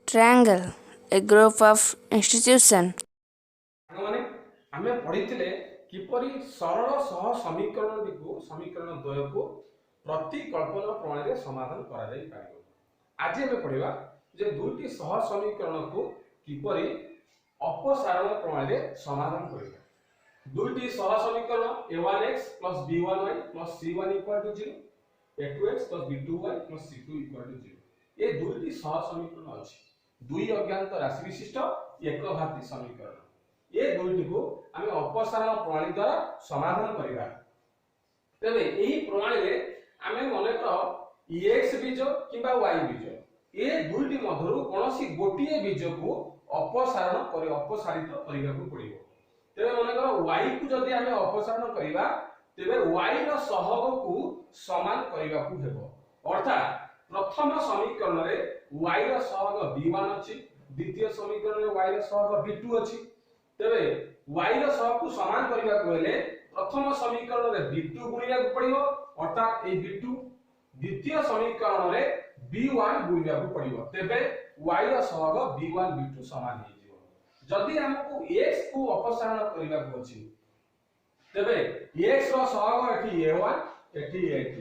Triangle, a group of institution. माने आमे पढ़िथिले किपरि सरल सह समीकरण द्वय को प्रतिकल्पन प्रणाली रे समाधान करा जाई पारिबो। आज आमे पढ़िबा जे दुईटी सह समीकरण को किपरि अपसारण प्रणाली रे समाधान करिबा। दुईटी सह समीकरण a1x b1y c1 0, a2x b2y c2 0। ए दुईटी सह समीकरण अछि। दुई अज्ञात राशि विशिष्ट एक घाती समीकरण। ये दुईटी को आमे अपसारण प्रणाली द्वारा समाधान करिबा। तबे एही प्रणाली रे आमे मने कर x बीज किबा y बीज ए दुईटी मधुरु कोनोसी गोटिए बीज को अपसारित करिबाकू पड़िबो। तबे मने कर y को जदि आमे अपसारण करिबा तबे y रो सहग को समान करिबाकू हेबो। अर्थात प्रथम समीकरण रे y रो सहग b1 अछि, द्वितीय समीकरण रे y रो सहग b2 अछि। तबे y रो सहग को समान करिबा को हेले प्रथम समीकरण रे b2 गुणिया को पड़िबो, अर्थात ए b2। द्वितीय समीकरण रे b1 गुणिया को पड़िबो, तबे y रो सहग b1 b2 समान हे जिवो। जदि हमकु x को अपसारण करिबा को अछि तबे x रो सहग एठी a1 एठी a2,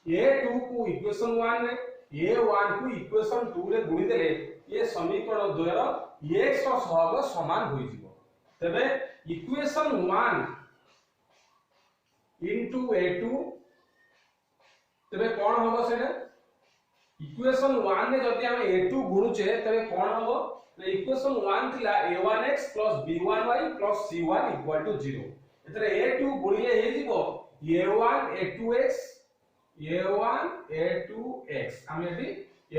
a2 को इक्वेशन 1 रे a1 को इक्वेशन 2 रे गुणी देले ये समीकरण द्वयर x रो सहग समान होई जिवो। तबे इक्वेशन 1 इनटू a2 तबे कोन होबो सेटा इक्वेशन 1 रे जदि हम a2 गुणुचे तबे कोन होबो इक्वेशन 1 थिला a1x b1y c1 0। एतरे a2 गुणिले हे जिवो a1 a2x a1 a2x हम एठी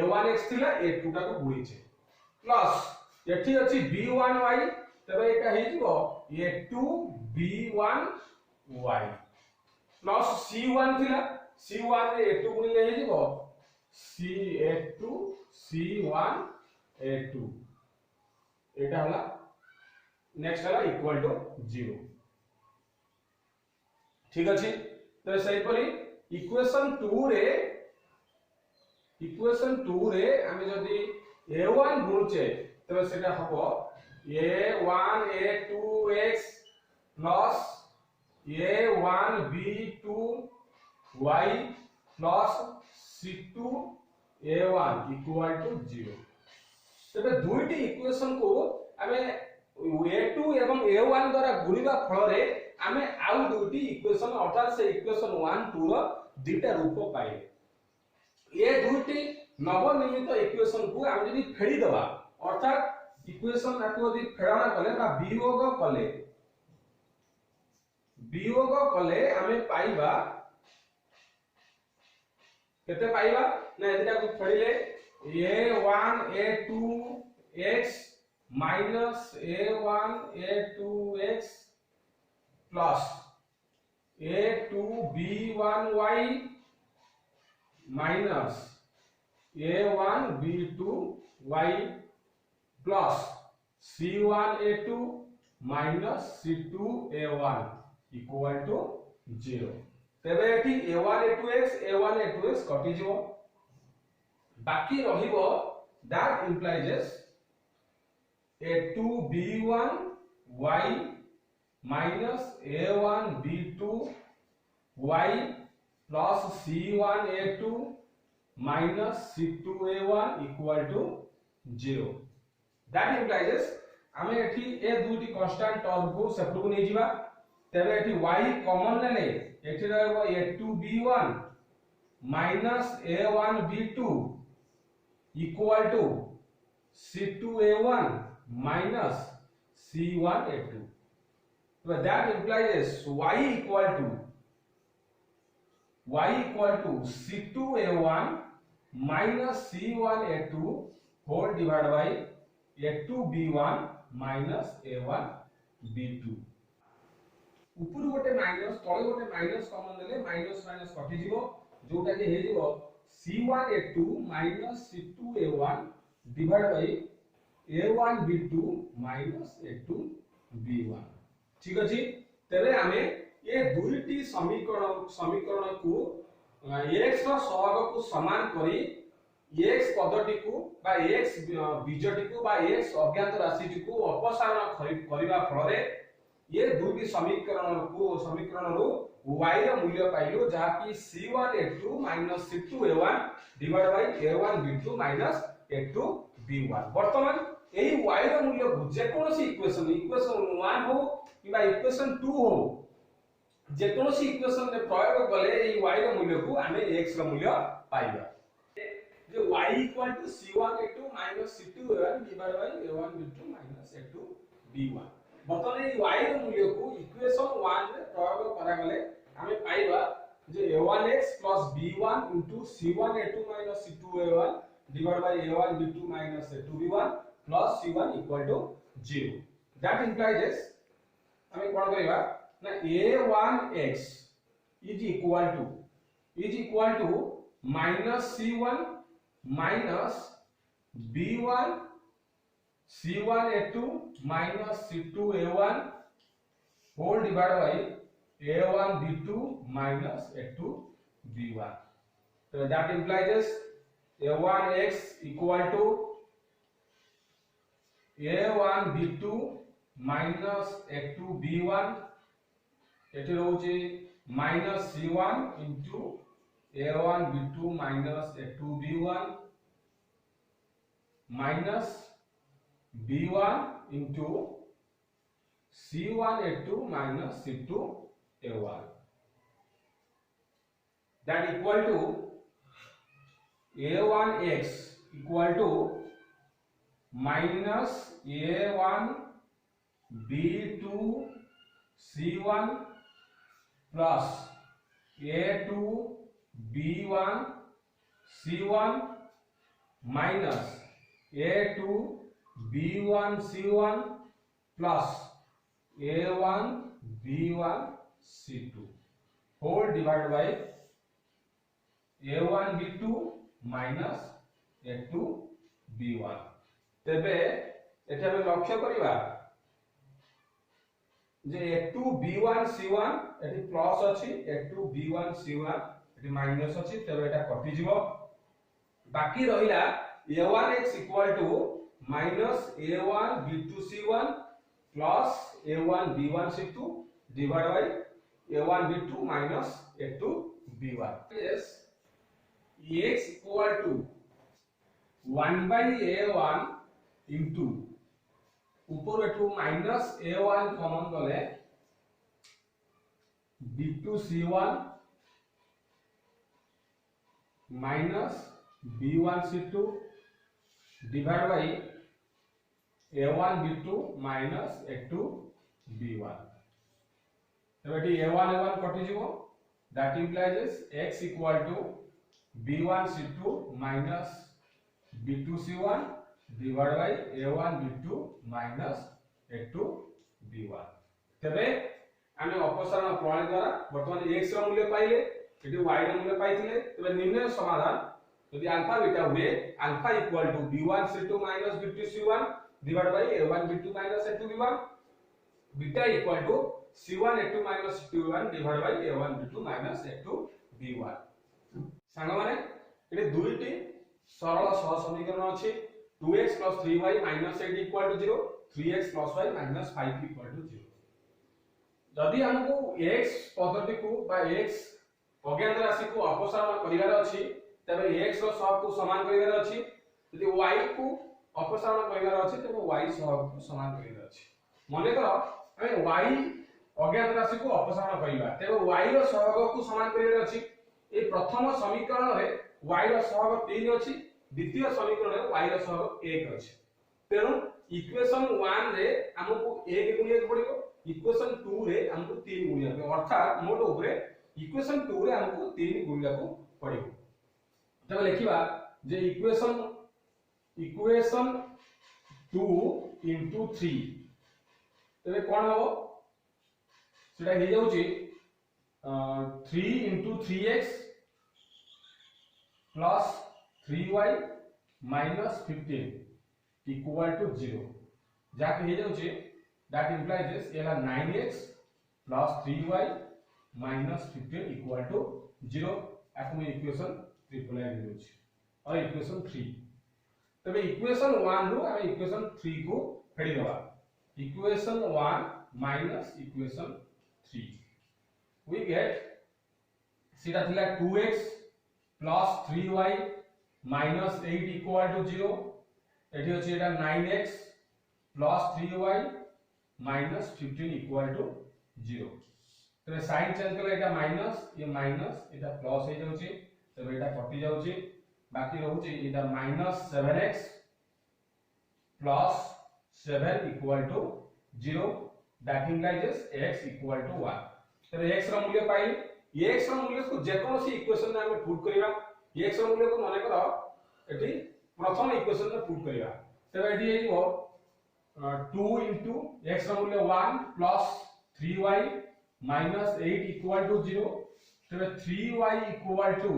a1x थिला a2 टा को गुणिचे प्लस एठी अछि b1y तबे एटा हे जिवो a2 b1y प्लस c1 थिला c1 रे a2 गुणिले हे जिवो c2 c1 a2 एटा हला नेक्स्ट हला इक्वल टू 0। ठीक अछि। तो सही परी इक्वेशन 2 रे हम जदी a1 गुणचे तबे सेटा हबो a1 a2x plus a1 b2y plus c2 a1 equal to 0। तबे दुईटी इक्वेशन को हमें a2 एवं a1 द्वारा गुणिबा फल रे हमें आउ दुईटी इक्वेशन अर्थात से इक्वेशन 1 2 रो दुईटा रूप पाइले। ये दुईटी नवनिर्मित इक्वेशन को हम यदि फेड़ी दबा अर्थात इक्वेशन को यदि फेड़ना कले बा वियोग कले हमें पाइबा केते पाइबा ना एटा को फेड़िले a1 a2x minus a1 a2x plus a2 b1y minus a1 b2y plus c1 a2 minus c2 a1 equal to 0। तबे एठी a1 a2x कटि जिवो बाकी रहिबो that implies a2 b1y minus a1 b2y plus c1 a2 minus c2 a1 equal to 0। That implies हमें एठी ए दुईटी कांस्टेंट टर्म को सेपरेट को नै जिबा तबे एठी y कॉमन ले एठी रहबो a2 b1 minus a1 b2 equal to c2 a1 minus c1 a2। So that implies y equal to c2 a1 minus c1 a2 whole divided by a2 b1 minus a1 b2। ऊपर गोटे minus तळे गोटे minus common देले minus minus कटि जिवो जोटा जे हे जिवो c1 a2 minus c2 a1 divided by a1 b2 minus a2 b1। ठीक अछि। तबे हमें ये दुईटी समीकरण को x रो सहग को समान करी x पदटी को बा x बीजटी को बा x अज्ञात राशि को अपसारण करिवा फଳରେ ये दुईटी समीकरण रो y ର मूल्य पाइलु जहा कि c1a2 c2a1 divide by a1b2 a2b1 वर्तमान एही y ର मूल्य को जे कोनोसी इक्वेशन 1 हो किबा इक्वेशन 2 हो जे कोनोसी इक्वेशन रे प्रयोग कले एही y ର मूल्य को आमे x ର मूल्य पाइबा जे y equal to c1a2 c2a1 divide by a1b2 a2b1 बर्तमान ए y ର मूल्य को इक्वेशन 1 रे प्रयोग करा गले हमें पाइबा जे a1x b1 c1a2 c2a1 divided by a1b2 a2b1 c1 equal to 0 that implies हमें कोन करिबा ना a1x is equal to minus c1 minus b1 c1a2 minus c2a1 whole divided by a1b2 minus a2b1 so that implies a1x equal to a1b2 minus a2b1 एठी रहउची minus c1 into a1b2 minus a2b1 minus b1 into c1a2 minus c2a1 that equal to a1x equal to minus a1 b2 c1 plus a2 b1 c1 minus a2 b1 c1 plus a1 b1 c2 whole divided by a1 b2 minus a2 b1 तेबे एठी हम लक्ष्य करिबा जे a2 b1 c1 एठी plus अछि a2 b1 c1 एठी minus अछि तेबे एटा कटि जिवो बाकी रहिला a1x equal to minus a1 b2 c1 plus a1 b1 c2 divided by a1 b2 minus a2 b1 yes x equal to 1 by a1 into ऊपर एठू माइनस a1 कॉमन गले b2 c1 minus b1 c2 divided by a1 b2 minus a2 b1 तबेटी a1 कटि जिवो that implies x equal to b1 c2 minus b2 c1 divided by a1 b2 minus a2 b1 तबे आमे अपसारण प्रणाली द्वारा वर्तमान x ର मूल्य पाइले एटी y ର मूल्य पाइथिले तबे निर्णय समाधान यदि अल्फा बीटा हुए alpha equal to b1 c2 minus b2 c1 divided by a1 b2 minus a2 b1 beta equal to c1 a2 minus c1 divided by a1 b2 minus a2 b1 सांग माने eighty दुईटी सरल सह समीकरण अछि 2x plus 3y minus 8 equal to 0 3x plus y minus 5 equal to 0 जदि हमको x पद्धति को बा x अज्ञात राशि को अपसारण करिवार अछि तबे x रो सहग को समान करिवार अछि यदि y को अपसारण करिवार अछि तबे y सहग को समान करिवार अछि माने कर हमें y अज्ञात राशि को अपसारण करिवा तबे y रो सहग को समान करिवार अछि ए प्रथम समीकरण रे y रो सहग 3 अछि द्वितीय समीकरण रे y रो सहग 1 अछि तेनु इक्वेशन 1 रे हमको 1 गुणिया पड़िबो इक्वेशन 2 रे हमको 3 गुणिया अर्थात मोट ऊपर इक्वेशन 2 रे हमको 3 गुणिया को पड़िबो तब लिखिबा जे इक्वेशन 2 into 3 तबे कोन हो सेटा हे जाउची 3 into 3x plus 3y minus 15 equal to 0 जाके हे जाउची that implies एला 9x plus 3y minus 15 equal to 0 आकु इक्वेशन ट्रिपल आई देउची और इक्वेशन 3 तबे इक्वेशन 1 रु हम इक्वेशन 3 को फेडी दबा equation 1 minus equation 3 we get सीधा थिला 2x plus 3y minus 8 equal to 0 एठी अछि एटा 9x plus 3y minus 15 equal to 0 तबे साइन चेंज कले एटा माइनस एटा प्लस हे जाउची तबे एटा कटि जाउची बाकी रहउची एटा minus 7x plus 7 equal to 0 that implies x equal to 1 तबे x ର मूल्य पाई x ର मूल्य को जे कोनोसी इक्वेशन में हम पुट करिवा x ର मूल्य को माने करो एठी प्रथम इक्वेशन में पुट करिवा तबे एठी हेइबो 2 into x ର मूल्य 1 plus 3y minus 8 equal to 0 तबे 3y equal to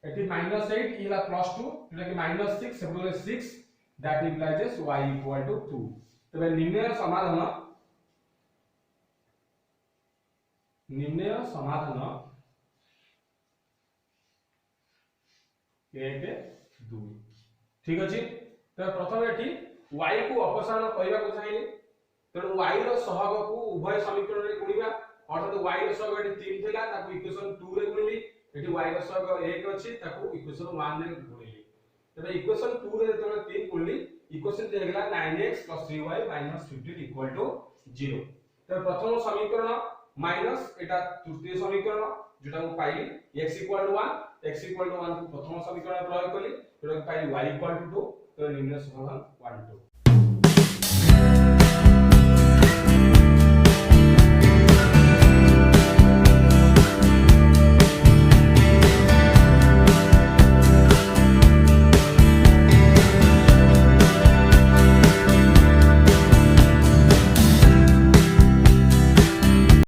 eighty minus 8 इला plus 2 जोटा कि minus 6 सेबले 6 that implies y equal to 2 तबे निर्णय समाधान 1 2 ठीक अछि तबे प्रथम एठी y को अपसारण करबा को चाहिए तेणु y रो सहग को उभय समीकरण रे गुणिबा अर्थात y रो सहग एठी 3 थिला ताकू इक्वेशन 2 रे गुणिली एठी y रो सहग 1 अछि ताकू इक्वेशन 1 रे गुणिली तबे इक्वेशन 2 रे जेतबे 3 गुणिली इक्वेशन दे गेला 9x 3y 15 इक्वल टू 0 तबे प्रथम समीकरण माइनस एटा तृतीय समीकरण जेटा को पाइली x equal to 1 x equal to 1 को प्रथम समीकरण प्रयोग कली जेटा को पाइली y इक्वल टू 2 तो निर्णय समाधान 1 2